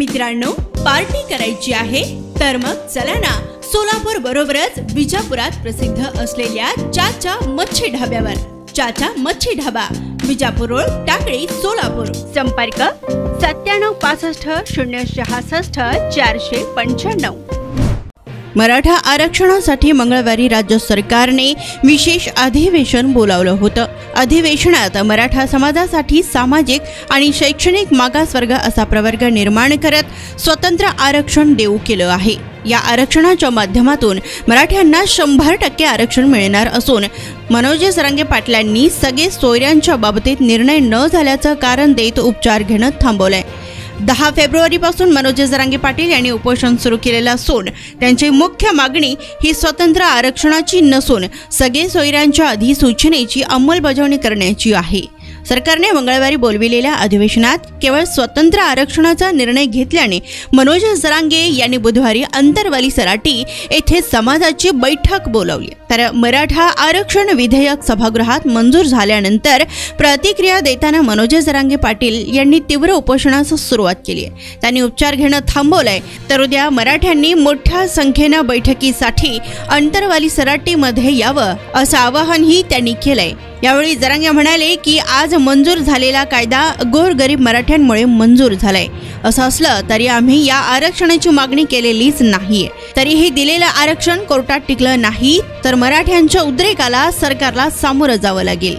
मित्रांनो, पार्टी करायची आहे तर मग चला ना सोलापूर बरोबरच विजापुरात प्रसिद्ध असलेल्या चाचा मच्छी ढाब्यावर। चाचा मच्छी ढाबा, विजापूर रोड, टाकळी, सोलापूर। संपर्क 9765 मराठा आरक्षणासाठी मंगळवारी राज्य सरकारने विशेष अधिवेशन बोलावलं होतं। अधिवेशनात मराठा समाजासाठी सामाजिक आणि शैक्षणिक मागासवर्ग असा प्रवर्ग निर्माण करत स्वतंत्र आरक्षण देऊ केलं आहे। या आरक्षणाच्या माध्यमातून मराठ्यांना 100% आरक्षण मिळणार असून मनोज जरांगे पाटलांनी सगळे सोयऱ्यांच्या बाबतीत निर्णय न झाल्याचं कारण देत उपचार घेणं थांबवलंय। 10 फेब्रुवारीपासून मनोज जरांगे पाटील यांनी उपोषण सुरू केलेलं असून त्यांची मुख्य मागणी ही स्वतंत्र आरक्षणाची नसून सगळे सोयऱ्यांच्या अधिसूचनेची अंमलबजावणी करण्याची आहे। सरकारने मंगळवारी बोलविलेल्या अधिवेशनात केवळ स्वतंत्र आरक्षणाचा निर्णय घेतल्याने मनोज जरांगे यांनी बुधवारी अंतरवाली सराटी येथे समाजाची बैठक बोलावली। तर मराठा आरक्षण विधेयक सभागृहात मंजूर झाल्यानंतर प्रतिक्रिया देताना मनोज जरांगे पाटील यांनी तीव्र उपोषणास सुरुवात केली आहे। त्यांनी उपचार घेणं थांबवलंय। तर उद्या मराठ्यांनी मोठ्या संख्येने बैठकीसाठी अंतरवाली सराटीमध्ये यावं असं आवाहनही त्यांनी केलंय। यावेळी जरांगे म्हणाले की आज मंजूर झालेला कायदा गोरगरीब मराठ्यांमुळे मंजूर झालाय। असं असलं तरी आम्ही या आरक्षणाची मागणी केलेलीच नाहीये। तरीही दिलेलं आरक्षण कोर्टात टिकलं नाही तर मराठ्यांच्या उद्रेकाला सरकारला सामोरं जावं लागेल।